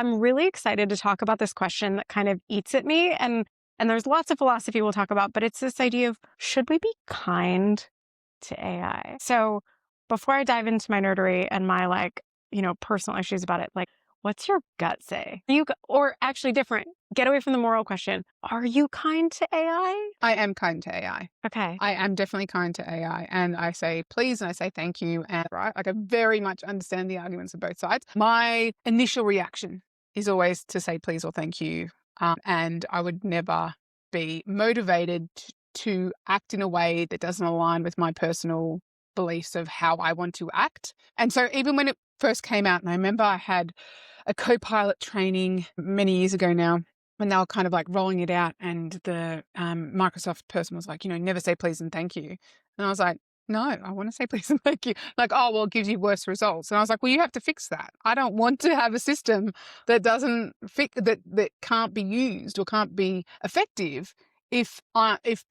I'm really excited to talk about this question that kind of eats at me. And there's lots of philosophy we'll talk about, but it's this idea of, should we be kind to AI? So before I dive into my nerdery and my personal issues about it, what's your gut say? Or actually different, get away from the moral question. Are you kind to AI? I am kind to AI. Okay. I am definitely kind to AI, and I say please and I say thank you, and right, I very much understand the arguments of both sides. My initial reaction is always to say please or thank you, and I would never be motivated to act in a way that doesn't align with my personal beliefs of how I want to act. And so even when it first came out, and I remember I had a co-pilot training many years ago now, when they were kind of rolling it out, and the Microsoft person was like, never say please and thank you. And I was like, no, I want to say please and thank you. Oh, well, it gives you worse results. And I was like, well, you have to fix that. I don't want to have a system that doesn't that can't be used or can't be effective if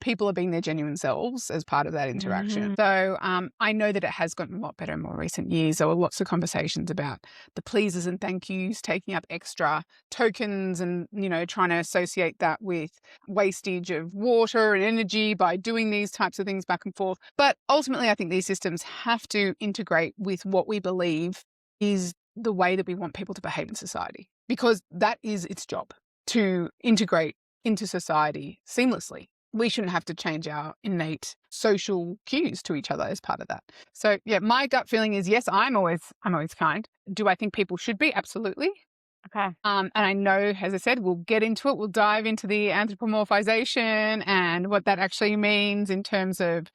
people are being their genuine selves as part of that interaction. So I know that it has gotten a lot better in more recent years. There were lots of conversations about the pleases and thank yous taking up extra tokens and, trying to associate that with wastage of water and energy by doing these types of things back and forth. But ultimately, I think these systems have to integrate with what we believe is the way that we want people to behave in society, because that is its job, to integrate into society seamlessly. We shouldn't have to change our innate social cues to each other as part of that. So yeah, my gut feeling is yes, I'm always kind. Do I think people should be? Absolutely. Okay. And I know, as I said, we'll get into it. We'll dive into the anthropomorphization and what that actually means in terms of,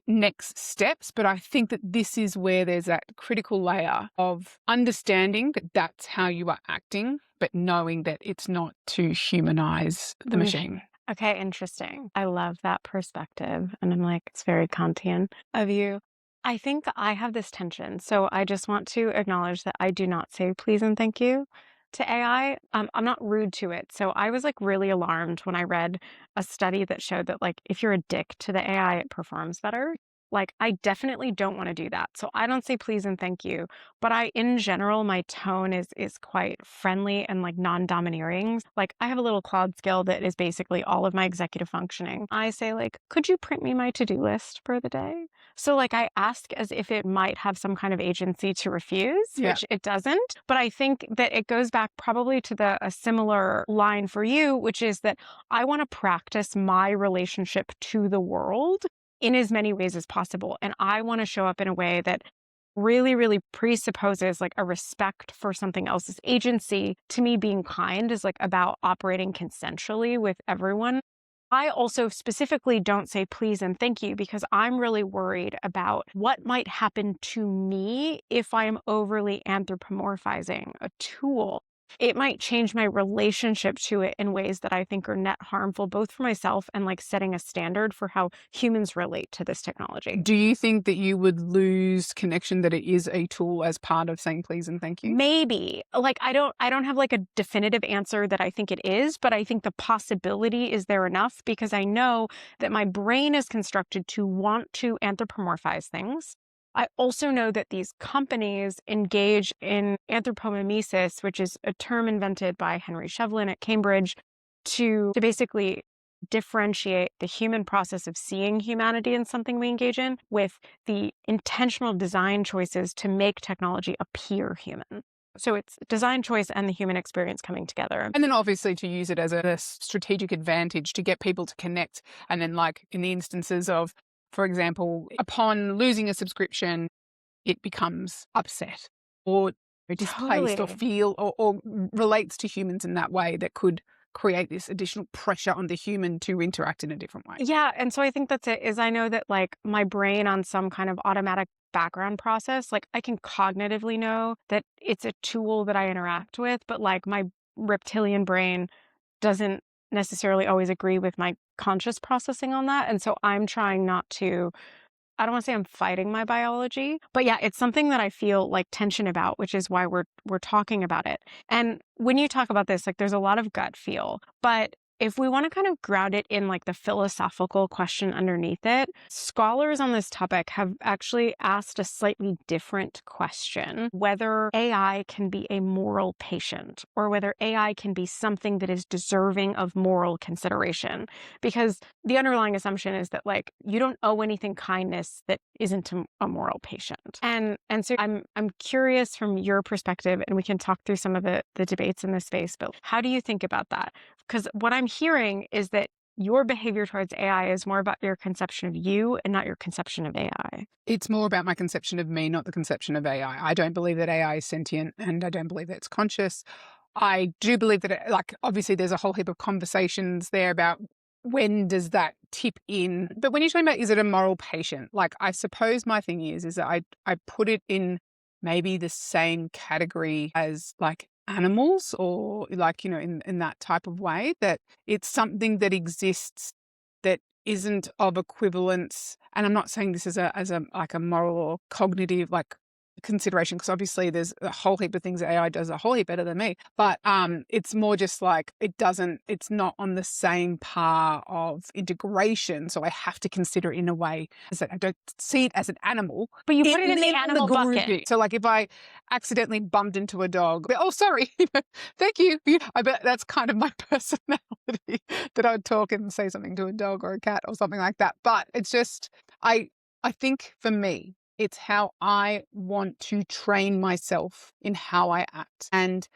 next steps. But I think that this is where there's that critical layer of understanding that that's how you are acting, but knowing that it's not to humanize the machine. Okay, interesting. I love that perspective. And I'm like, it's very Kantian of you. I think I have this tension. So I just want to acknowledge that I do not say please and thank you to AI. I'm not rude to it. So I was really alarmed when I read a study that showed that if you're a dick to the AI, it performs better. I definitely don't want to do that. So I don't say please and thank you. But in general, my tone is quite friendly and non-domineering. I have a little Claude skill that is basically all of my executive functioning. I say could you print me my to-do list for the day? So I ask as if it might have some kind of agency to refuse, which it doesn't. But I think that it goes back probably to a similar line for you, which is that I want to practice my relationship to the world in as many ways as possible. And I want to show up in a way that really, really presupposes a respect for something else's agency. To me, being kind is about operating consensually with everyone. I also specifically don't say please and thank you because I'm really worried about what might happen to me if I am overly anthropomorphizing a tool. It might change my relationship to it in ways that I think are net harmful, both for myself and setting a standard for how humans relate to this technology. Do you think that you would lose connection that it is a tool as part of saying please and thank you? Maybe. I don't have a definitive answer that I think it is, but I think the possibility is there enough because I know that my brain is constructed to want to anthropomorphize things. I also know that these companies engage in anthropomimesis, which is a term invented by Henry Shevlin at Cambridge to basically differentiate the human process of seeing humanity in something we engage in with the intentional design choices to make technology appear human. So it's design choice and the human experience coming together. And then obviously to use it as a strategic advantage to get people to connect. And then in the instances of, for example, upon losing a subscription, it becomes upset or displaced or feel or relates to humans in that way that could create this additional pressure on the human to interact in a different way. Yeah. And so I think that's it, is I know that my brain on some kind of automatic background process, I can cognitively know that it's a tool that I interact with, but my reptilian brain doesn't necessarily always agree with my conscious processing on that. And so I'm trying not to, I don't want to say I'm fighting my biology, but yeah, it's something that I feel tension about, which is why we're talking about it. And when you talk about this, there's a lot of gut feel, but if we want to kind of ground it in like the philosophical question underneath it, scholars on this topic have actually asked a slightly different question, whether AI can be a moral patient or whether AI can be something that is deserving of moral consideration. Because the underlying assumption is that like you don't owe anything kindness that isn't a moral patient. And so I'm curious from your perspective, and we can talk through some of the debates in this space, but how do you think about that? Because what I'm hearing is that your behavior towards AI is more about your conception of you and not your conception of AI. It's more about my conception of me, not the conception of AI. I don't believe that AI is sentient, and I don't believe that it's conscious. I do believe that, like, obviously there's a whole heap of conversations there about when does that tip in. But when you're talking about, is it a moral patient? Like, I suppose my thing is that I put it in maybe the same category as like animals, or like, in that type of way, that it's something that exists that isn't of equivalence. And I'm not saying this as a like a moral or cognitive like consideration, because obviously there's a whole heap of things that AI does a whole heap better than me. But it's more just like it's not on the same par of integration. So I have to consider it in a way that I don't see it as an animal. But you put it in the animal bucket. So like if I accidentally bumped into a dog, oh sorry, thank you. I bet that's kind of my personality, that I would talk and say something to a dog or a cat or something like that. But it's just I think for me, it's how I want to train myself in how I act. And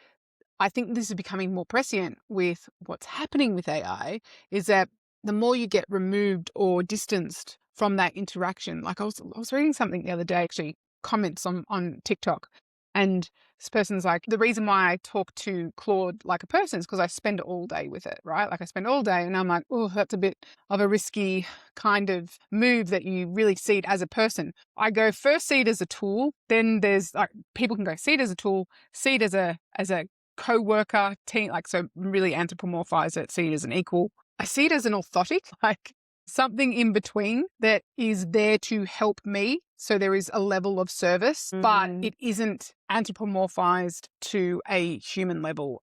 I think this is becoming more prescient with what's happening with AI, is that the more you get removed or distanced from that interaction. Like I was reading something the other day, actually, comments on TikTok, and this person's like, the reason why I talk to Claude like a person is because I spend all day with it, right? Like I spend all day, and I'm like, oh, that's a bit of a risky kind of move, that you really see it as a person. I go first see it as a tool, then there's like people can go see it as a tool, see it as a co-worker team, like, so really anthropomorphize it, see it as an equal. I see it as an orthotic, like something in between that is there to help me. So there is a level of service, but it isn't anthropomorphized to a human level.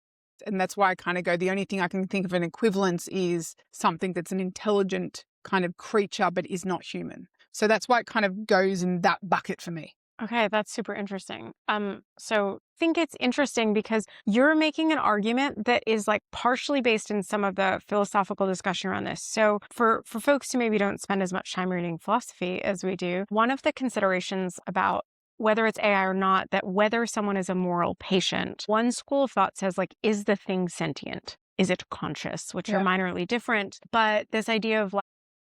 And that's why I kind of go, the only thing I can think of an equivalence is something that's an intelligent kind of creature, but is not human. So that's why it kind of goes in that bucket for me. Okay, that's super interesting. So I think it's interesting because you're making an argument that is like partially based in some of the philosophical discussion around this. So for folks who maybe don't spend as much time reading philosophy as we do, one of the considerations about whether it's AI or not, that whether someone is a moral patient, one school of thought says like, is the thing sentient? Is it conscious? Which are minorly different. But this idea of like,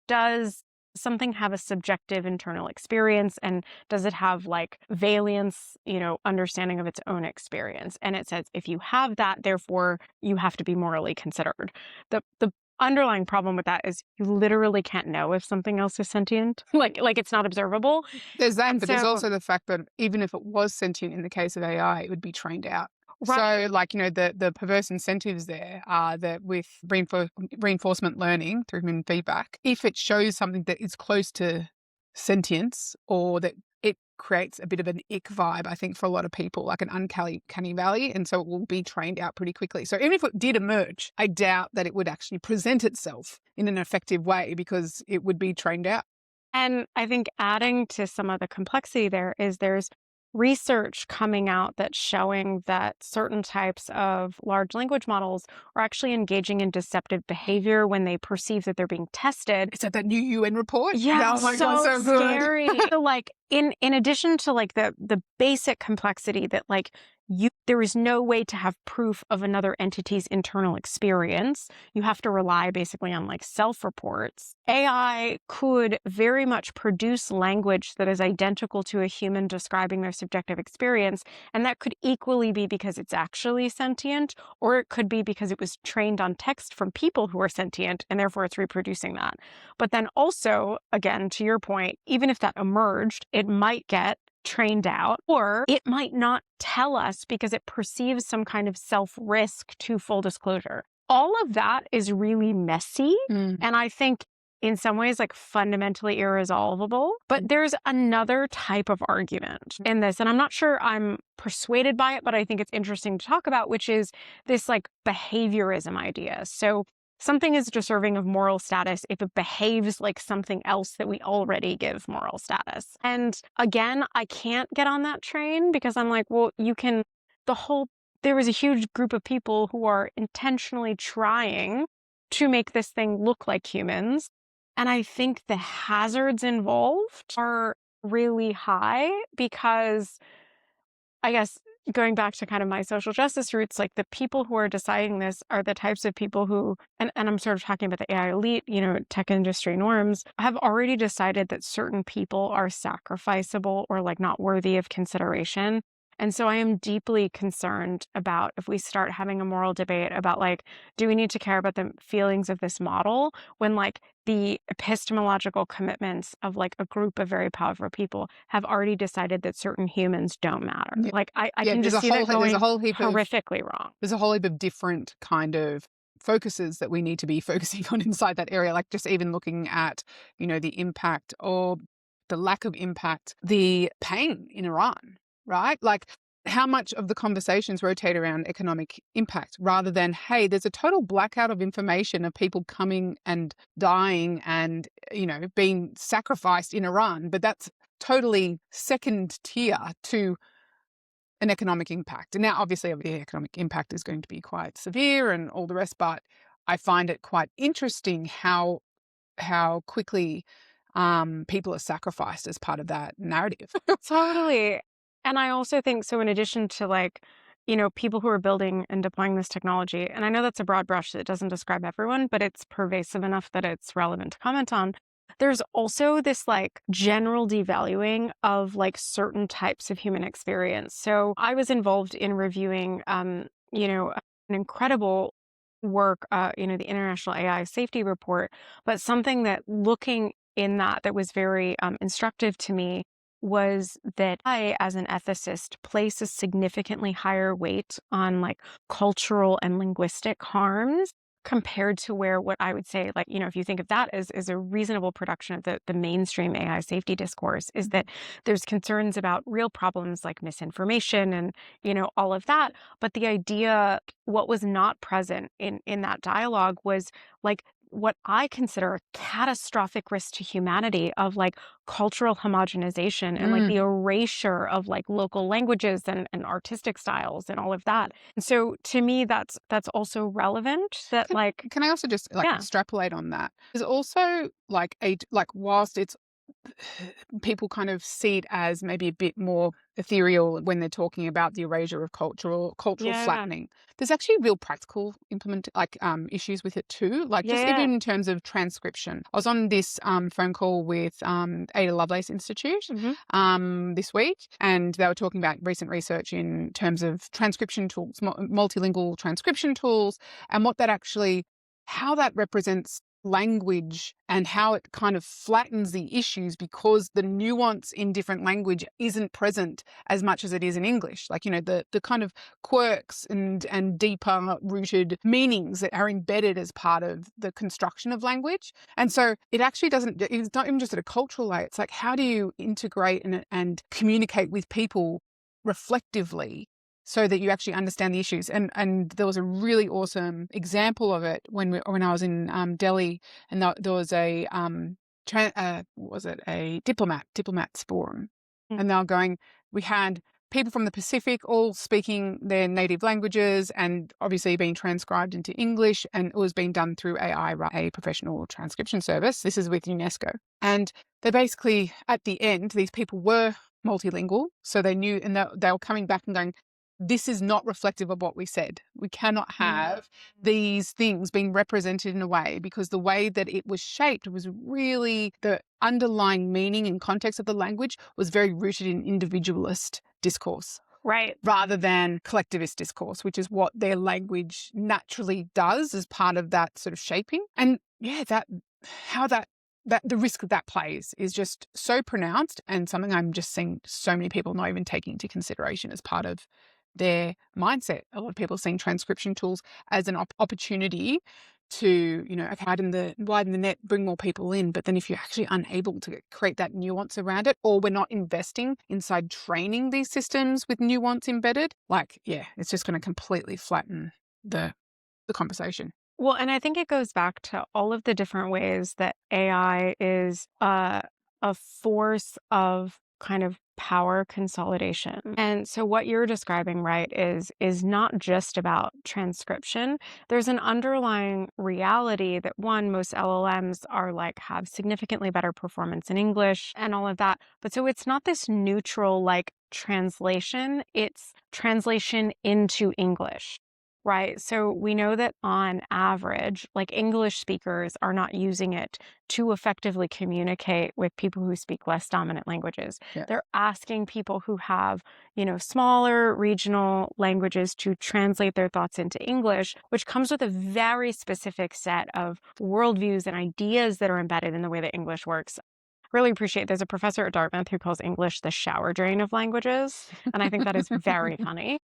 does something have a subjective internal experience, and does it have like valiance, understanding of its own experience? And it says if you have that, therefore you have to be morally considered. The underlying problem with that is you literally can't know if something else is sentient. like it's not observable. There's that, And but there's so- also the fact that even if it was sentient in the case of AI, it would be trained out. Right. So, like, the perverse incentives there are that with reinforcement learning through human feedback, if it shows something that is close to sentience, or that it creates a bit of an ick vibe, I think, for a lot of people, like an uncanny valley, and so it will be trained out pretty quickly. So even if it did emerge, I doubt that it would actually present itself in an effective way, because it would be trained out. And I think adding to some of the complexity there's research coming out that's showing that certain types of large language models are actually engaging in deceptive behavior when they perceive that they're being tested. Is that new UN report? Yeah, Oh my God, so scary. good. So like in addition to like the basic complexity that like there is no way to have proof of another entity's internal experience. You have to rely basically on like self-reports. AI could very much produce language that is identical to a human describing their subjective experience. And that could equally be because it's actually sentient, or it could be because it was trained on text from people who are sentient, and therefore it's reproducing that. But then also, again, to your point, even if that emerged, it might get trained out, or it might not tell us because it perceives some kind of self-risk to full disclosure. All of that is really messy. And I think in some ways like fundamentally irresolvable. But there's another type of argument in this, and I'm not sure I'm persuaded by it, but I think it's interesting to talk about, which is this like behaviorism idea. So something is deserving of moral status if it behaves like something else that we already give moral status. And again, I can't get on that train because I'm like, well, the whole, there was a huge group of people who are intentionally trying to make this thing look like humans. And I think the hazards involved are really high because I guess going back to kind of my social justice roots, like the people who are deciding this are the types of people who, and I'm sort of talking about the AI elite, tech industry norms, have already decided that certain people are sacrificable or like not worthy of consideration. And so I am deeply concerned about if we start having a moral debate about like, do we need to care about the feelings of this model when like the epistemological commitments of like a group of very powerful people have already decided that certain humans don't matter. Yeah. Like I Yeah, can just see that there's a going whole heap of horrifically wrong. there's a whole heap of different kind of focuses that we need to be focusing on inside that area. Like just even looking at, the impact or the lack of impact, the pain in Iran, right? Like how much of the conversations rotate around economic impact rather than, hey, there's a total blackout of information of people coming and dying and, being sacrificed in Iran. But that's totally second tier to an economic impact. And now, obviously, the economic impact is going to be quite severe and all the rest, but I find it quite interesting how quickly people are sacrificed as part of that narrative. Totally. And I also think so in addition to like, people who are building and deploying this technology, and I know that's a broad brush that doesn't describe everyone, but it's pervasive enough that it's relevant to comment on. There's also this like general devaluing of like certain types of human experience. So I was involved in reviewing, an incredible work, the International AI Safety Report, but something that looking in that was very instructive to me was that I, as an ethicist, place a significantly higher weight on like cultural and linguistic harms compared to where what I would say, like, if you think of that as a reasonable production of the mainstream AI safety discourse, is that there's concerns about real problems like misinformation and, all of that. But the idea, what was not present in that dialogue was like what I consider a catastrophic risk to humanity of like cultural homogenization and like the Mm. erasure of like local languages and artistic styles and all of that. And so to me, that's also relevant that Can, like, can I also just like yeah, extrapolate on that? There's also like whilst it's people kind of see it as maybe a bit more ethereal when they're talking about the erasure of cultural yeah, flattening. There's actually real practical issues with it too. Like just yeah, even in terms of transcription. I was on this phone call with Ada Lovelace Institute hmm this week, and they were talking about recent research in terms of transcription tools, multilingual transcription tools, and how that represents language and how it kind of flattens the issues because the nuance in different language isn't present as much as it is in English. Like, the kind of quirks and deeper rooted meanings that are embedded as part of the construction of language. And so it's not even just at a cultural layer. It's like, how do you integrate and communicate with people reflectively so that you actually understand the issues? And there was a really awesome example of it when I was in Delhi, and there was a was it a diplomats forum, and they were going. We had people from the Pacific all speaking their native languages, and obviously being transcribed into English, and it was being done through AI, a professional transcription service. This is with UNESCO, and they basically at the end, these people were multilingual, so they knew, and they were coming back and going, this is not reflective of what we said. We cannot have these things being represented in a way because the way that it was shaped was really the underlying meaning and context of the language was very rooted in individualist discourse right. rather than collectivist discourse, which is what their language naturally does as part of that sort of shaping. And yeah, that the risk that plays is just so pronounced and something I'm just seeing so many people not even taking into consideration as part of their mindset. A lot of people are seeing transcription tools as an opportunity to, okay, widen the net, bring more people in. But then if you're actually unable to create that nuance around it, or we're not investing inside training these systems with nuance embedded, like, yeah, it's just going to completely flatten the conversation. Well, and I think it goes back to all of the different ways that AI is a force of kind of power consolidation. And so what you're describing, right, is not just about transcription. There's an underlying reality that one, most LLMs are like have significantly better performance in English and all of that. But so it's not this neutral like translation, it's translation into English. Right. So we know that on average, like English speakers are not using it to effectively communicate with people who speak less dominant languages. Yeah. They're asking people who have, smaller regional languages to translate their thoughts into English, which comes with a very specific set of worldviews and ideas that are embedded in the way that English works. Really appreciate there's a professor at Dartmouth who calls English the shower drain of languages. And I think that is very funny.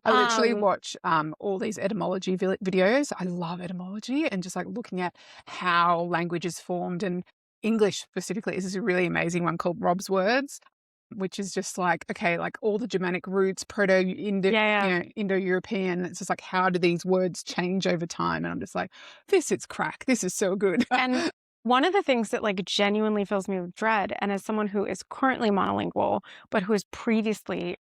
I literally Um, watch all these etymology videos. I love etymology and just like looking at how language is formed. And English specifically is a really amazing one called Rob's Words, which is just like, okay, like all the Germanic roots, yeah, Indo-European. It's just like, how do these words change over time? And I'm just like, this is crack. This is so good. and one of the things that like genuinely fills me with dread, and as someone who is currently monolingual, but who has previously,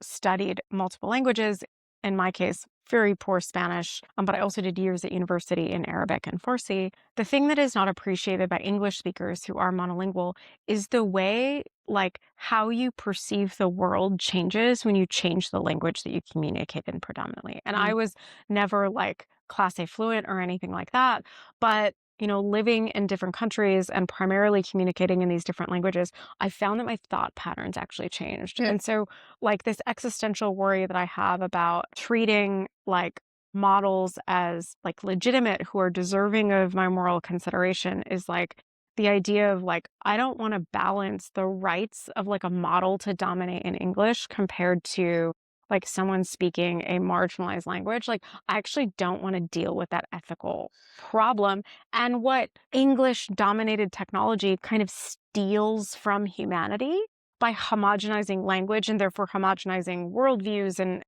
studied multiple languages, in my case, very poor Spanish, but I also did years at university in Arabic and Farsi. The thing that is not appreciated by English speakers who are monolingual is the way, like, how you perceive the world changes when you change the language that you communicate in predominantly. And I Mm. was never like Class A fluent or anything like that, but living in different countries and primarily communicating in these different languages, I found that my thought patterns actually changed. Yeah. And so, like, this existential worry that I have about treating like models as like legitimate who are deserving of my moral consideration is like the idea of like, I don't want to balance the rights of like a model to dominate in English compared to like someone speaking a marginalized language. Like, I actually don't want to deal with that ethical problem and what English dominated technology kind of steals from humanity by homogenizing language and therefore homogenizing worldviews and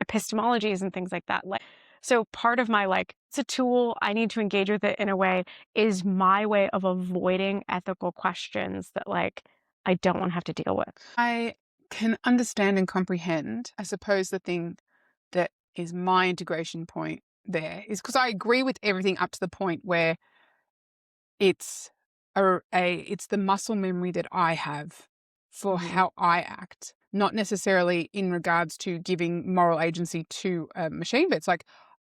epistemologies and things like that. Like, so part of my like, it's a tool, I need to engage with it in a way, is my way of avoiding ethical questions that like I don't want to have to deal with. I can understand and comprehend. I suppose the thing that is my integration point there is because I agree with everything up to the point where it's it's the muscle memory that I have for Hmm. how I act, not necessarily in regards to giving moral agency to a machine, but it's like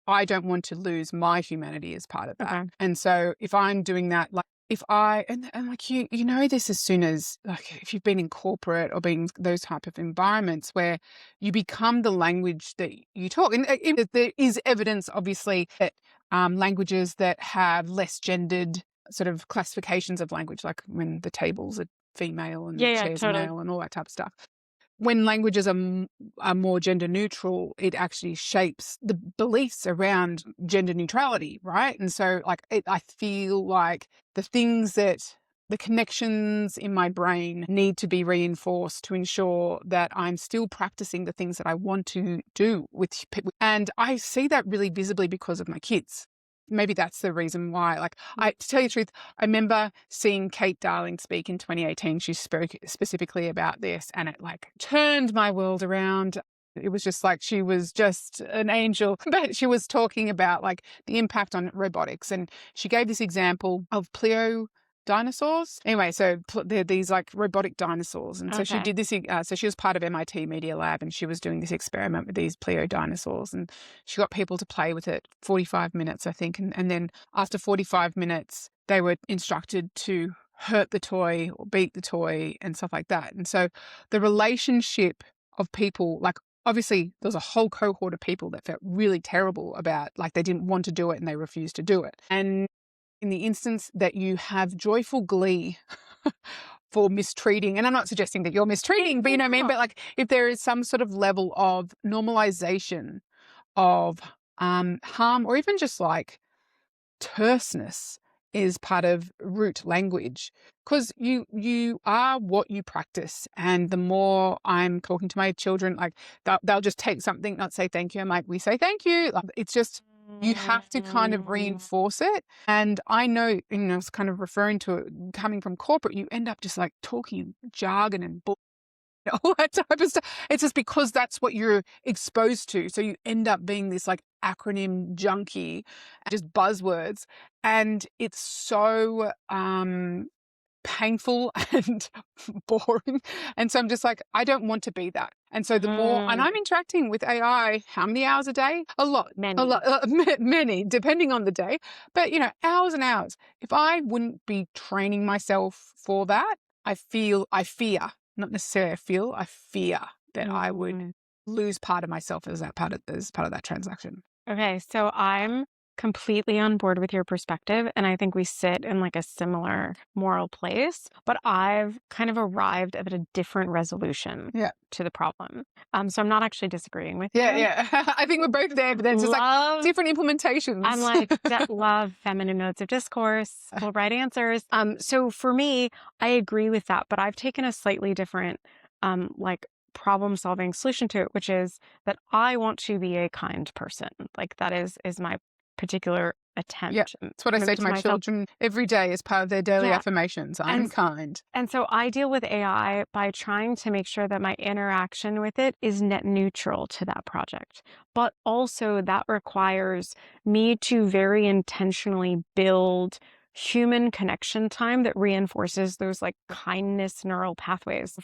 I don't want to lose my humanity as part of that. Okay. And so if I'm doing that, like if I and like you know this as soon as like if you've been in corporate or been those type of environments where you become the language that you talk. And there is evidence, obviously, that languages that have less gendered sort of classifications of language, like when the tables are female and the Yeah, yeah, chairs are totally. male and all that type of stuff. When languages are more gender neutral, it actually shapes the beliefs around gender neutrality, right? And so, like, I feel like the connections in my brain need to be reinforced to ensure that I'm still practicing the things that I want to do with people. And I see that really visibly because of my kids. Maybe that's the reason why. Like, to tell you the truth, I remember seeing Kate Darling speak in 2018. She spoke specifically about this, and it like turned my world around. It was just like she was just an angel. But she was talking about like the impact on robotics, and she gave this example of pleo dinosaurs. Anyway, so they're these like robotic dinosaurs, and so she Okay. did this. So she was part of MIT Media Lab, and she was doing this experiment with these pleo dinosaurs, and she got people to play with it 45 minutes, I think. And then after 45 minutes, they were instructed to hurt the toy or beat the toy and stuff like that. And so the relationship of people, like obviously there was a whole cohort of people that felt really terrible about, like they didn't want to do it and they refused to do it. And in the instance that you have joyful glee for mistreating, and I'm not suggesting that you're mistreating, but you know what I mean? But like if there is some sort of level of normalization of harm or even just like terseness is part of root language because you are what you practice. And the more I'm talking to my children, like they'll just take something, not say thank you. I'm like, we say thank you. Like, it's just You have to kind of reinforce it. And I know, I was kind of referring to it coming from corporate, you end up just like talking jargon and all that type of stuff. It's just because that's what you're exposed to. So you end up being this like acronym junkie, just buzzwords. And it's so painful and boring. And so I'm just like, I don't want to be that. And so the more, and I'm interacting with AI, how many hours a day? A lot, Many. a lot, many, depending on the day. But, hours and hours. If I wouldn't be training myself for that, I fear, not necessarily I fear that I would lose part of myself as part of that transaction. Okay, so I'm completely on board with your perspective, and I think we sit in like a similar moral place, but I've kind of arrived at a different resolution Yeah. to the problem. So I'm not actually disagreeing with Yeah, you. yeah. I think we're both there, but then it's just like Love, different implementations. I'm like, love feminine modes of discourse, full right answers. So for me, I agree with that, but I've taken a slightly different, like problem solving solution to it, which is that I want to be a kind person. Like that is my particular Yeah, attempt. that's what I say Commitment to to my myself. children every day as part of their daily Yeah. affirmations. I'm And kind. and so I deal with AI by trying to make sure that my interaction with it is net neutral to that project. But also that requires me to very intentionally build human connection time that reinforces those like kindness neural pathways.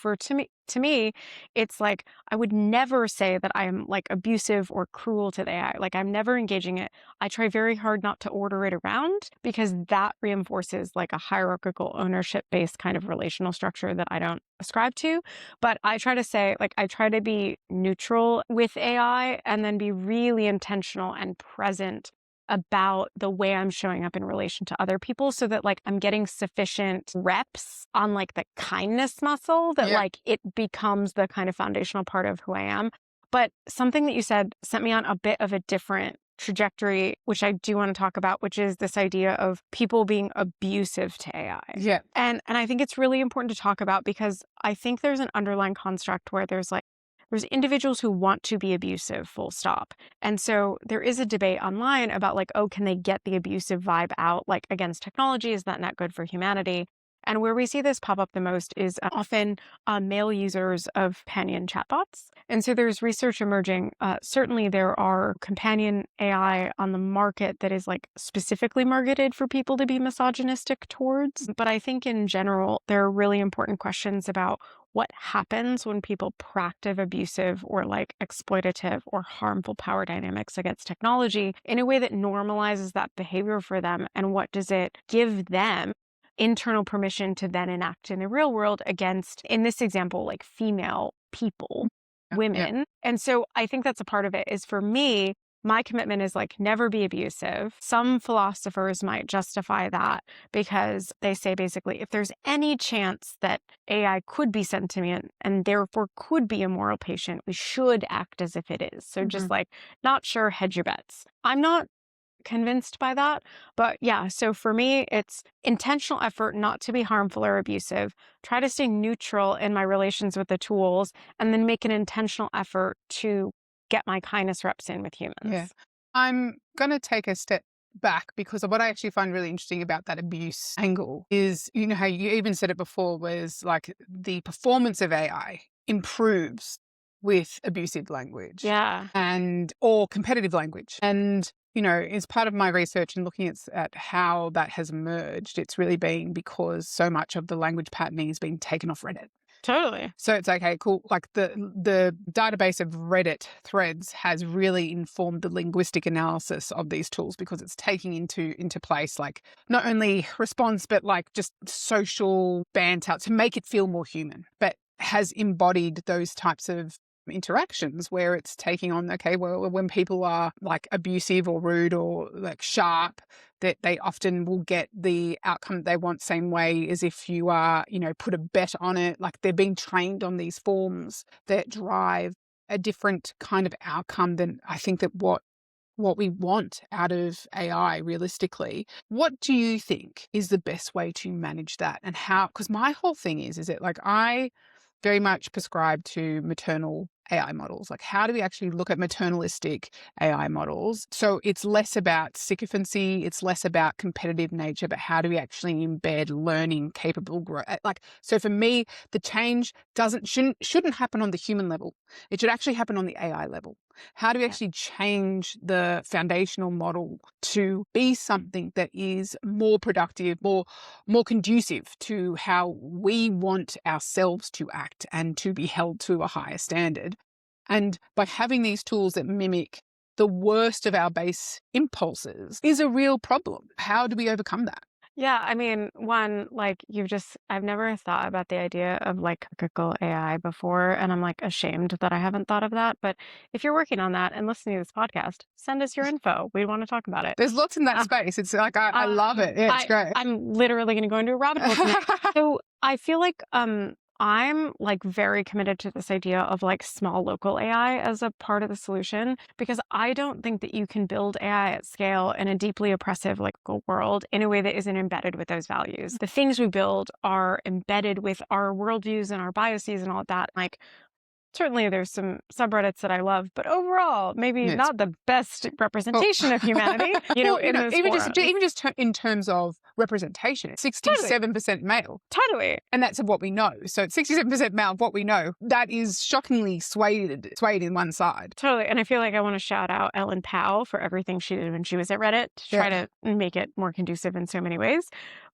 To me, it's like I would never say that I'm like abusive or cruel to the AI. Like I'm never engaging it. I try very hard not to order it around because that reinforces like a hierarchical ownership based kind of relational structure that I don't ascribe to. But I try to say, like, I try to be neutral with AI and then be really intentional and present about the way I'm showing up in relation to other people so that like I'm getting sufficient reps on like the kindness muscle that Yeah. like it becomes the kind of foundational part of who I am. But something that you said sent me on a bit of a different trajectory, which I do want to talk about, which is this idea of people being abusive to AI. Yeah. And I think it's really important to talk about because I think there's an underlying construct where there's individuals who want to be abusive, full stop. And so there is a debate online about like, oh, can they get the abusive vibe out like against technology? Is that not good for humanity? And where we see this pop up the most is often male users of companion chatbots. And so there's research emerging. Certainly, there are companion AI on the market that is like specifically marketed for people to be misogynistic towards. But I think in general, there are really important questions about what happens when people practice abusive or like exploitative or harmful power dynamics against technology in a way that normalizes that behavior for them. And what does it give them internal permission to then enact in the real world against, in this example, like female people, Yeah. women. And so I think that's a part of it is for me, my commitment is like never be abusive. Some philosophers might justify that because they say basically if there's any chance that AI could be sentient and therefore could be a moral patient, we should act as if it is. So just like not sure, hedge your bets. I'm not convinced by that. But yeah, so for me, it's intentional effort not to be harmful or abusive, try to stay neutral in my relations with the tools, and then make an intentional effort to get my kindness reps in with humans. Yeah. I'm going to take a step back because what I actually find really interesting about that abuse angle is, how you even said it before, was like the performance of AI improves with abusive language. Yeah. Or competitive language. And, as part of my research and looking at how that has emerged, it's really been because so much of the language patterning has been taken off Reddit. Totally. So it's okay, cool. Like the database of Reddit threads has really informed the linguistic analysis of these tools because it's taking into place like not only response but like just social banter to make it feel more human, but has embodied those types of interactions where it's taking on, okay, well, when people are like abusive or rude or like sharp, that they often will get the outcome they want same way as if you are, put a bet on it. Like they're being trained on these forms that drive a different kind of outcome than I think that what we want out of AI realistically. What do you think is the best way to manage that and how? Because my whole thing is it like I very much prescribe to maternal AI models? Like, how do we actually look at maternalistic AI models? So it's less about sycophancy, it's less about competitive nature, but how do we actually embed learning capable growth? Like, so for me, the change shouldn't happen on the human level. It should actually happen on the AI level. How do we Yeah. actually change the foundational model to be something that is more productive, more conducive to how we want ourselves to act and to be held to a higher standard? And by having these tools that mimic the worst of our base impulses is a real problem. How do we overcome that? Yeah, I mean, one, like I've never thought about the idea of like critical AI before, and I'm like ashamed that I haven't thought of that. But if you're working on that and listening to this podcast, send us your info. We want to talk about it. There's lots in that Uh, space. It's like, I love it. Yeah, it's great. I'm literally going to go into a rabbit hole tonight. So I feel like I'm like very committed to this idea of like small local AI as a part of the solution, because I don't think that you can build AI at scale in a deeply oppressive like world in a way that isn't embedded with those values. The things we build are embedded with our worldviews and our biases and all of that. Like, certainly there's some subreddits that I love, but overall, maybe Yes. not the best Well, representation of humanity, well, in those forums. even just in terms of representation, it's Totally. 67% male. Totally. And that's of what we know. So it's 67% male of what we know. That is shockingly swayed in one side. Totally. And I feel like I want to shout out Ellen Powell for everything she did when she was at Reddit to try Yeah. to make it more conducive in so many ways.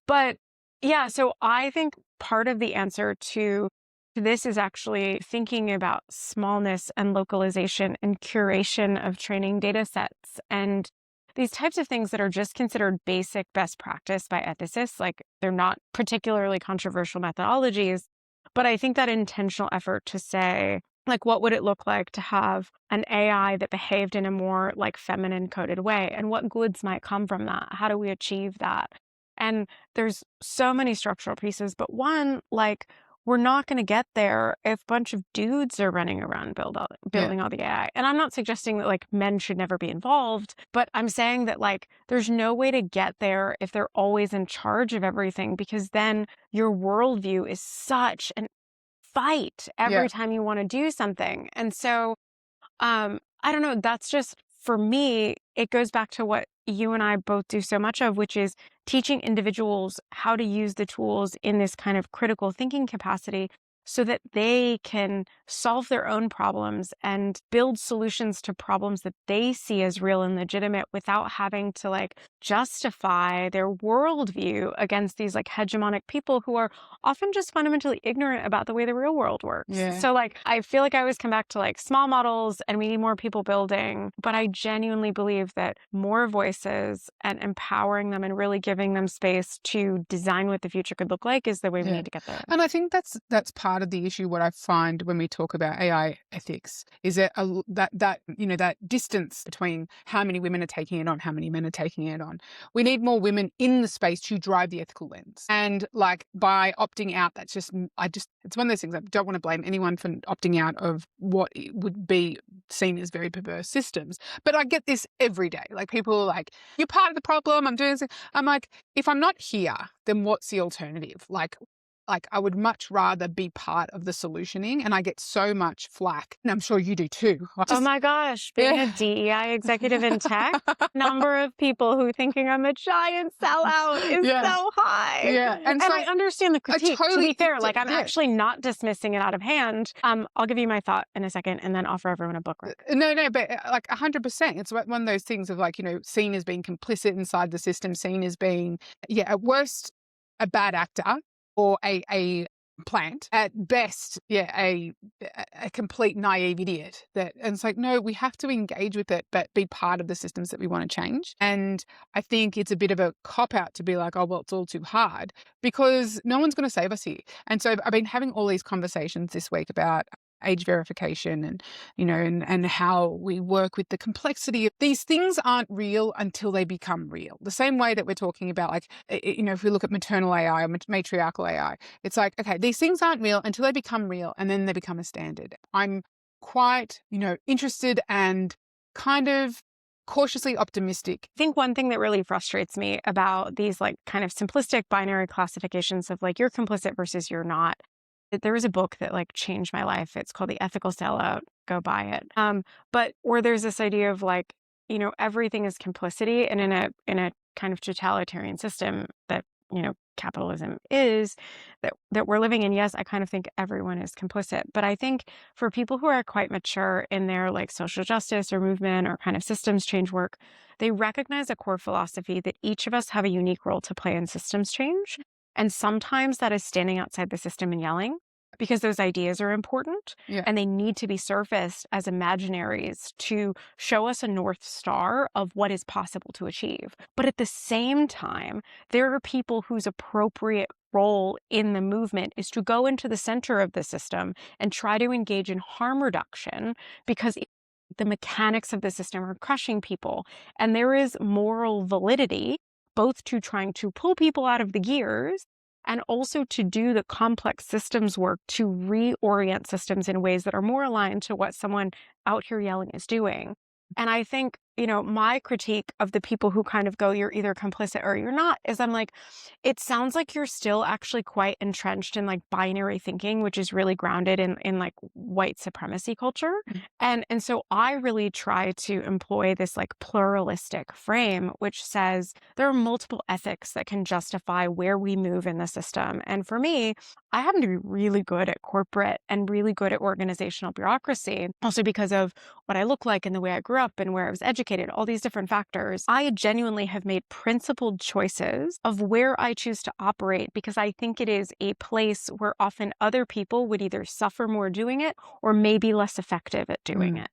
But yeah, so I think part of the answer to this is actually thinking about smallness and localization and curation of training data sets and these types of things that are just considered basic best practice by ethicists. Like, they're not particularly controversial methodologies, but I think that intentional effort to say, like, what would it look like to have an AI that behaved in a more like feminine coded way? And what goods might come from that? How do we achieve that? And there's so many structural pieces, but one, like, we're not going to get there if a bunch of dudes are running around Yeah. building all the AI. And I'm not suggesting that like men should never be involved, but I'm saying that like there's no way to get there if they're always in charge of everything, because then your worldview is such an fight Yeah. every time you want to do something. And so I don't know, that's just, for me, it goes back to what you and I both do so much of, which is teaching individuals how to use the tools in this kind of critical thinking capacity so that they can solve their own problems and build solutions to problems that they see as real and legitimate without having to like justify their worldview against these like hegemonic people who are often just fundamentally ignorant about the way the real world works. Yeah. So like, I feel like I always come back to like small models and we need more people building, but I genuinely believe that more voices and empowering them and really giving them space to design what the future could look like is the way we Yeah. need to get there. And I think that's part of the issue. What I find when we talk about AI ethics is that that distance between how many women are taking it on, how many men are taking it on. We need more women in the space to drive the ethical lens. And like, by opting out, it's one of those things. I don't want to blame anyone for opting out of what would be seen as very perverse systems. But I get this every day. Like, people are like, "You're part of the problem. I'm doing this." I'm like, if I'm not here, then what's the alternative? Like I would much rather be part of the solutioning, and I get so much flack, and I'm sure you do too. Oh my gosh, being a Yeah. DEI executive in tech, number of people who thinking I'm a giant sellout is Yeah. so high. Yeah. And And so I understand the I critique. To totally, be fair, like, I'm yeah. actually not dismissing it out of hand. I'll give you my thought in a second and then offer everyone a book rec. No, but like 100%. It's one of those things of like, seen as being complicit inside the system, seen as being, at worst, a bad actor or a plant, at best, a complete naive idiot. And it's like, no, we have to engage with it, but be part of the systems that we want to change. And I think it's a bit of a cop out to be like, oh, well, it's all too hard, because no one's going to save us here. And so I've been having all these conversations this week about age verification and and how we work with the complexity of these things. Aren't real until they become real, the same way that we're talking about, like, if we look at maternal AI or matriarchal AI, it's like, okay, these things aren't real until they become real, and then they become a standard. I'm quite interested and kind of cautiously optimistic. I think one thing that really frustrates me about these like kind of simplistic binary classifications of like you're complicit versus you're not There was a book that like changed my life. It's called The Ethical Sellout. Go buy it. But or there's this idea of like, everything is complicity, and in a kind of totalitarian system that, capitalism is, that we're living in. Yes, I kind of think everyone is complicit. But I think for people who are quite mature in their like social justice or movement or kind of systems change work, they recognize a core philosophy that each of us have a unique role to play in systems change. And sometimes that is standing outside the system and yelling because those ideas are important Yeah. and they need to be surfaced as imaginaries to show us a North Star of what is possible to achieve. But at the same time, there are people whose appropriate role in the movement is to go into the center of the system and try to engage in harm reduction because the mechanics of the system are crushing people. And there is moral validity both to trying to pull people out of the gears and also to do the complex systems work to reorient systems in ways that are more aligned to what someone out here yelling is doing. And I think, my critique of the people who kind of go, you're either complicit or you're not, is I'm like, it sounds like you're still actually quite entrenched in like binary thinking, which is really grounded in like white supremacy culture. And so I really try to employ this like pluralistic frame, which says there are multiple ethics that can justify where we move in the system. And for me, I happen to be really good at corporate and really good at organizational bureaucracy, also because of what I look like and the way I grew up and where I was educated, all these different factors. I genuinely have made principled choices of where I choose to operate because I think it is a place where often other people would either suffer more doing it or may be less effective at doing it.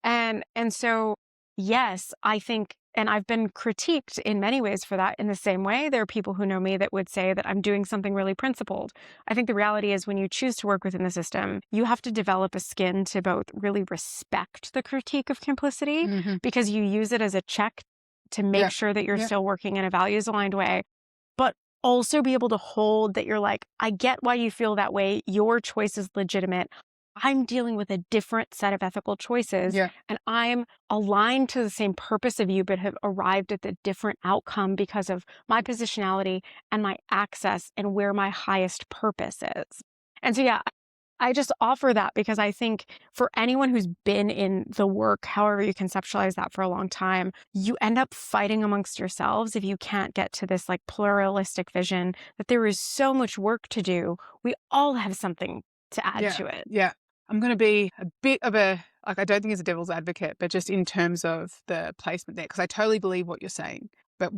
And so, yes, I think, and I've been critiqued in many ways for that in the same way. There are people who know me that would say that I'm doing something really principled. I think the reality is when you choose to work within the system, you have to develop a skin to both really respect the critique of complicity because you use it as a check to make sure that you're still working in a values aligned way, but also be able to hold that you're like, I get why you feel that way. Your choice is legitimate. I'm dealing with a different set of ethical choices and I'm aligned to the same purpose of you, but have arrived at the different outcome because of my positionality and my access and where my highest purpose is. And so, yeah, I just offer that because I think for anyone who's been in the work, however you conceptualize that for a long time, you end up fighting amongst yourselves if you can't get to this like pluralistic vision that there is so much work to do. We all have something to add to it. Yeah. I'm going to be a bit of I don't think it's a devil's advocate, but just in terms of the placement there, because I totally believe what you're saying. But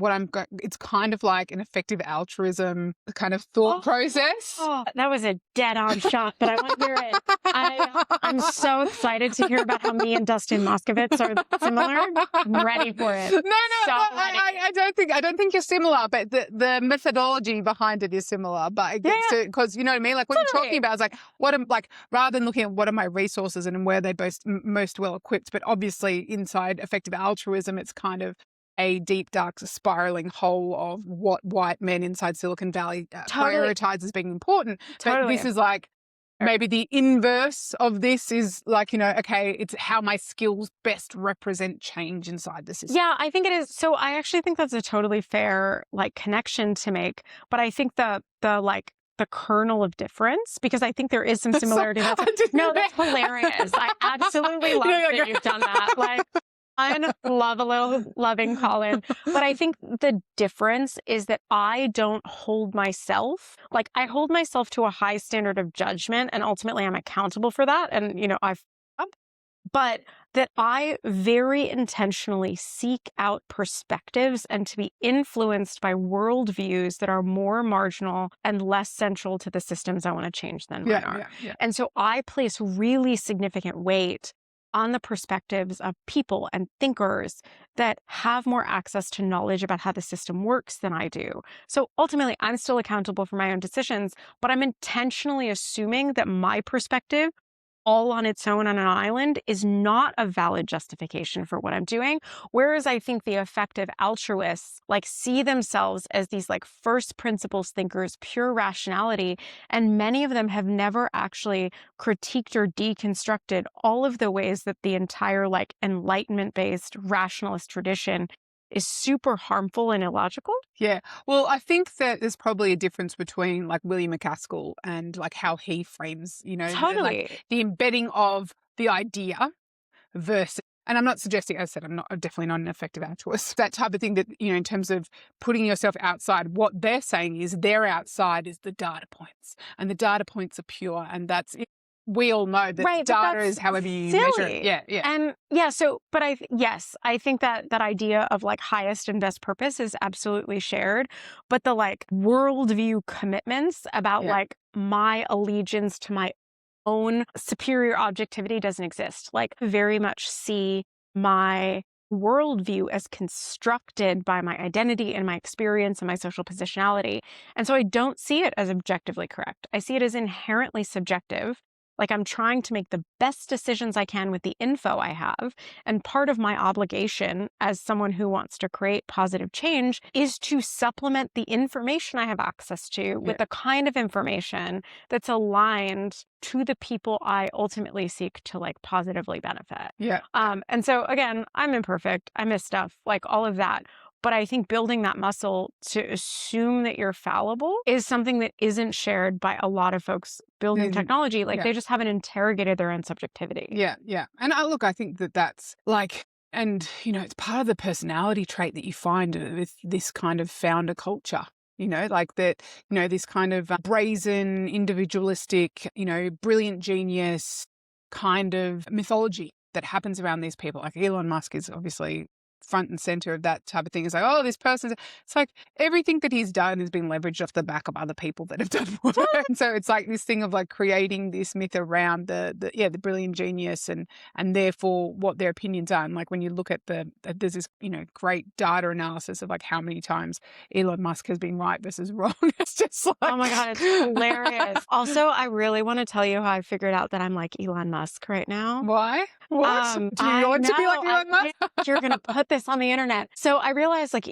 it's kind of like an effective altruism kind of thought process. Oh, that was a dead-on shot, but I want to hear it. I'm so excited to hear about how me and Dustin Moskovitz are similar. I'm ready for it. No, I don't think you're similar, but the methodology behind it is similar. But because you know what I mean, like what you're talking about is like rather than looking at what are my resources and where they're most well equipped, but obviously inside effective altruism, it's kind of a deep, dark, spiraling hole of what white men inside Silicon Valley prioritize as being important. But this is like maybe the inverse of this is like, okay, it's how my skills best represent change inside the system. Yeah, I think it is. So I actually think that's a totally fair like connection to make. But I think the kernel of difference, because I think there is some similarity. No, that's hilarious. I absolutely love that you've done that. Like, I love a little loving Colin, but I think the difference is that I don't hold myself, like I hold myself to a high standard of judgment and ultimately I'm accountable for that. And, but that I very intentionally seek out perspectives and to be influenced by worldviews that are more marginal and less central to the systems I want to change than mine are. And so I place really significant weight on the perspectives of people and thinkers that have more access to knowledge about how the system works than I do. So ultimately, I'm still accountable for my own decisions, but I'm intentionally assuming that my perspective, all on its own on an island, is not a valid justification for what I'm doing. Whereas I think the effective altruists like see themselves as these like first principles thinkers, pure rationality. And many of them have never actually critiqued or deconstructed all of the ways that the entire like enlightenment-based rationalist tradition is super harmful and illogical. Yeah. Well, I think that there's probably a difference between like William McCaskill and like how he frames, like Totally. the embedding of the idea versus, and I'm not suggesting, as I said, I'm definitely not an effective altruist, that type of thing that, in terms of putting yourself outside, what they're saying is their outside is the data points, and the data points are pure. And we all know that Right, but data that's is however you measure it. silly. Yeah. Yeah. And yeah, so but yes, I think that that idea of like highest and best purpose is absolutely shared, but the like worldview commitments about Yeah. like my allegiance to my own superior objectivity doesn't exist. Like, very much see my worldview as constructed by my identity and my experience and my social positionality. And so I don't see it as objectively correct. I see it as inherently subjective. Like, I'm trying to make the best decisions I can with the info I have. And part of my obligation as someone who wants to create positive change is to supplement the information I have access to Yeah. with the kind of information that's aligned to the people I ultimately seek to like positively benefit. Yeah. And so again, I'm imperfect. I miss stuff, like all of that. But I think building that muscle to assume that you're fallible is something that isn't shared by a lot of folks building Isn't- technology. Like Yeah. they just haven't interrogated their own subjectivity. Yeah. Yeah. And I think that that's like, and it's part of the personality trait that you find with this kind of founder culture. Like that, this kind of brazen, individualistic, brilliant genius kind of mythology that happens around these people. Like Elon Musk is obviously front and center of that type of thing. It's like, oh, this person, it's like everything that he's done has been leveraged off the back of other people that have done work. And so it's like this thing of like creating this myth around the brilliant genius and therefore what their opinions are. And like when you look at there's this, great data analysis of like how many times Elon Musk has been right versus wrong. It's just like, Oh my God, it's hilarious. Also, I really want to tell you how I figured out that I'm like Elon Musk right now. Why? What? Do you I want to be know, like Elon Musk? you're going to put this on the internet. So I realized like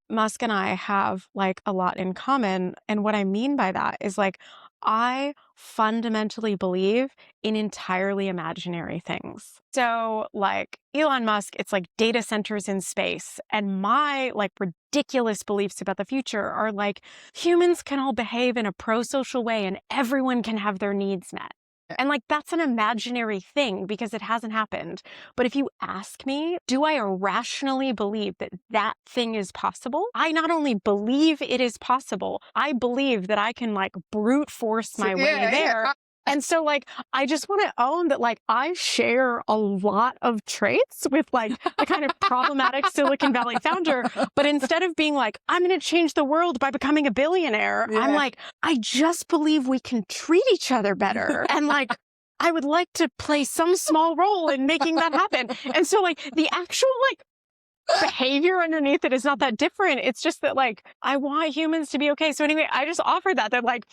Musk and I have like a lot in common. And what I mean by that is like, I fundamentally believe in entirely imaginary things. So like Elon Musk, it's like data centers in space. And my like ridiculous beliefs about the future are like humans can all behave in a pro-social way and everyone can have their needs met. And like, that's an imaginary thing because it hasn't happened. But if you ask me, do I irrationally believe that that thing is possible? I not only believe it is possible, I believe that I can like brute force my way there. Yeah. And so like, I just want to own that like I share a lot of traits with like the kind of problematic Silicon Valley founder. But instead of being like, I'm going to change the world by becoming a billionaire, I'm like, I just believe we can treat each other better. And like, I would like to play some small role in making that happen. And so like the actual like behavior underneath it is not that different. It's just that like I want humans to be okay. So anyway, I just offered that. They're like,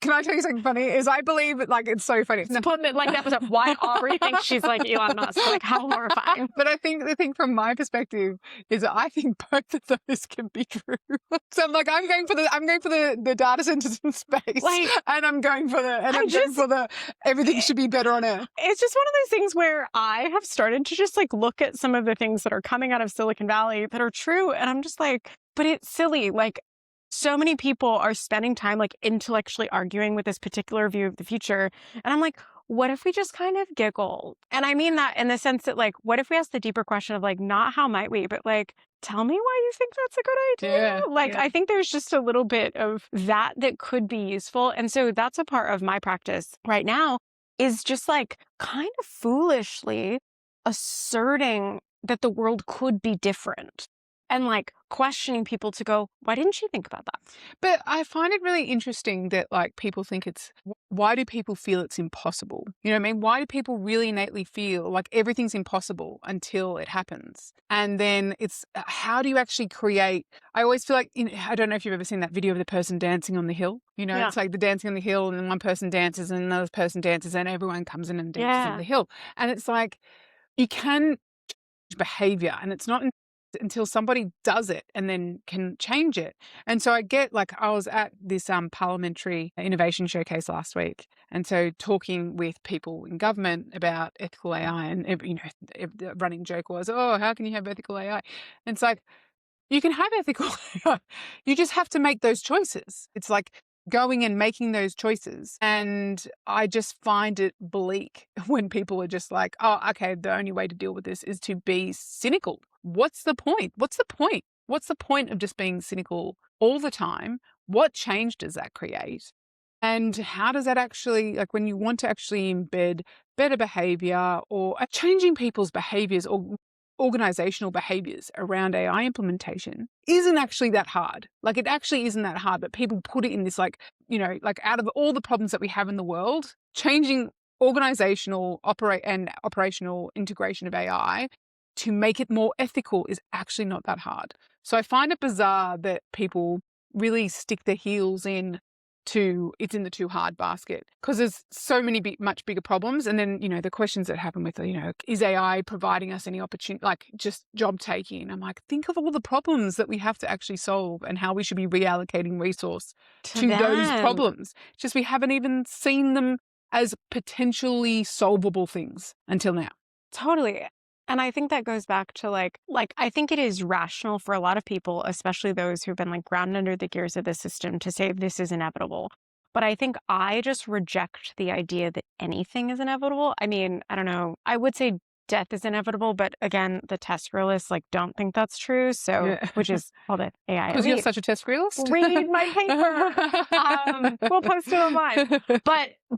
can I tell you something funny? Is I believe like it's so funny. put it like that was why Aubrey thinks she's like Elon Musk. Like how horrifying. But I think the thing from my perspective is that I think both of those can be true. So I'm like, I'm going for the data centers in space, Like, and I'm going for the everything should be better on Earth. It's just one of those things where I have started to just like look at some of the things that are coming out of Silicon Valley that are true. And I'm just like, but it's silly. Like so many people are spending time like intellectually arguing with this particular view of the future. And I'm like, what if we just kind of giggle? And I mean that in the sense that like, what if we ask the deeper question of like, not how might we, but like, tell me why you think that's a good idea. Yeah, like, I think there's just a little bit of that could be useful. And so that's a part of my practice right now is just like kind of foolishly asserting that the world could be different and like questioning people to go, why didn't you think about that? But I find it really interesting that like people think why do people feel it's impossible? You know what I mean? Why do people really innately feel like everything's impossible until it happens? And then it's how do you actually create? I always feel like, I don't know if you've ever seen that video of the person dancing on the hill. Yeah. It's like the dancing on the hill and then one person dances and another person dances and everyone comes in and dances on the hill. And it's like, you can change behavior and it's not until somebody does it and then can change it. And so I get, like, I was at this parliamentary innovation showcase last week, and so talking with people in government about ethical AI, and the running joke was, oh, how can you have ethical AI? And it's like, you can have ethical AI. You just have to make those choices. It's like going and making those choices. And I just find it bleak when people are just like, oh, okay, the only way to deal with this is to be cynical. What's the point? What's the point? What's the point of just being cynical all the time? What change does that create? And how does that actually, like, when you want to actually embed better behavior or changing people's behaviors or organizational behaviors around AI implementation isn't actually that hard. Like, it actually isn't that hard, but people put it in this, like, like, out of all the problems that we have in the world, changing organizational operational integration of AI to make it more ethical is actually not that hard. So I find it bizarre that people really stick their heels in to it's in the too hard basket, because there's so many much bigger problems. And then, the questions that happen with, is AI providing us any opportunity, like just job taking? I'm like, think of all the problems that we have to actually solve and how we should be reallocating resource To to those them. problems. It's just we haven't even seen them as potentially solvable things until now. Totally. And I think that goes back to like I think it is rational for a lot of people, especially those who've been like ground under the gears of the system, to say this is inevitable. But I think I just reject the idea that anything is inevitable. I mean, I don't know. I would say death is inevitable, but again, the test realists like don't think that's true. So, Yeah. which is all the AI Because you're elite. such a test realist. Read my paper. We'll post it online.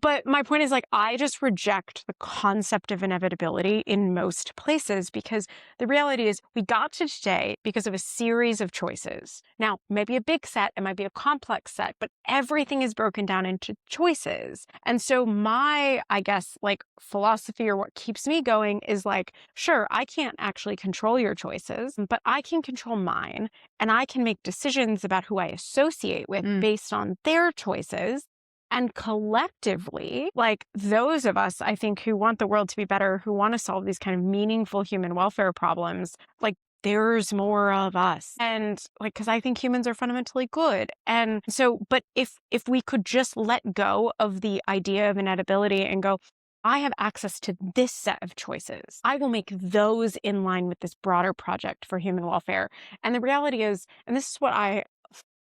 But my point is, like, I just reject the concept of inevitability in most places, because the reality is we got to today because of a series of choices. Now, maybe a big set, it might be a complex set, but everything is broken down into choices. And so my, I guess, like, philosophy, or what keeps me going, is like, sure, I can't actually control your choices, but I can control mine. And I can make decisions about who I associate with based on their choices. And collectively, like, those of us, I think, who want the world to be better, who want to solve these kind of meaningful human welfare problems, like, there's more of us. And like, because I think humans are fundamentally good. And so, but if we could just let go of the idea of inedibility and go, I have access to this set of choices, I will make those in line with this broader project for human welfare. And the reality is, and this is what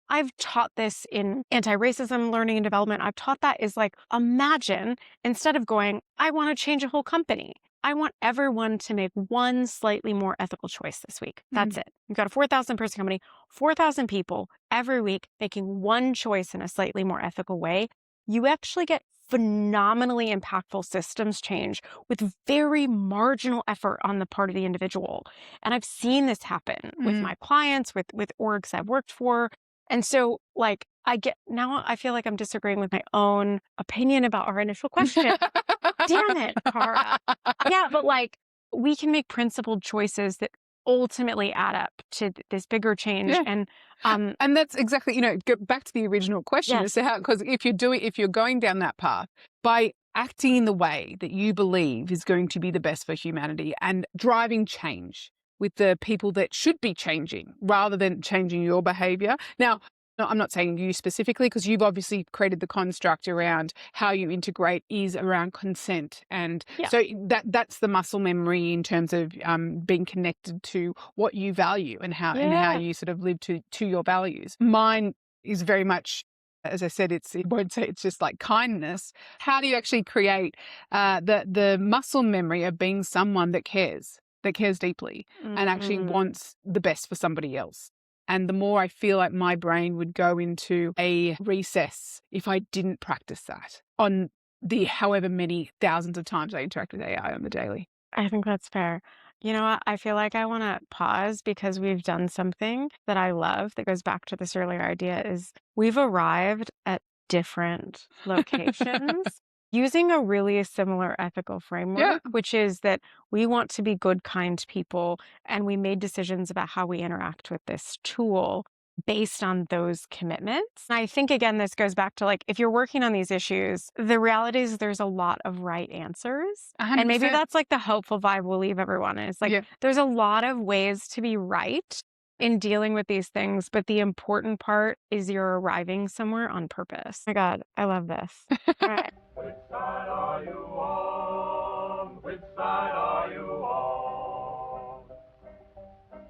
I've taught this in anti-racism learning and development. I've taught that is like, imagine, instead of going, I want to change a whole company, I want everyone to make one slightly more ethical choice this week. That's it. You've got a 4,000 person company, 4,000 people every week making one choice in a slightly more ethical way. You actually get phenomenally impactful systems change with very marginal effort on the part of the individual. And I've seen this happen with my clients, with orgs I've worked for. And so, like, I feel like I'm disagreeing with my own opinion about our initial question. Damn it, Cara. Yeah, but like, we can make principled choices that ultimately add up to this bigger change. Yeah. And that's exactly, go back to the original question as Yes. to how, because if you're going down that path, by acting in the way that you believe is going to be the best for humanity and driving change with the people that should be changing rather than changing your behavior. Now, no, I'm not saying you specifically, because you've obviously created the construct around how you integrate is around consent. And Yeah. so that's the muscle memory in terms of being connected to what you value and how you sort of live to your values. Mine is very much, as I said, it won't say it's just like kindness. How do you actually create the muscle memory of being someone that cares deeply and actually wants the best for somebody else? And the more I feel like my brain would go into a recess if I didn't practice that on the however many thousands of times I interact with AI on the daily. I think that's fair. You know what? I feel like I want to pause, because we've done something that I love that goes back to this earlier idea, is we've arrived at different locations using a really similar ethical Yeah. framework, which is that we want to be good, kind people, and we made decisions about how we interact with this tool based on those commitments. I think, again, this goes back to like, if you're working on these issues, the reality is there's a lot of right answers. And maybe 100%. that's like the hopeful vibe we'll leave everyone is like, Yeah. there's a lot of ways to be right in dealing with these things, but the important part is you're arriving somewhere on purpose. Oh my God, I love this. All right. Which side are you on? Which side are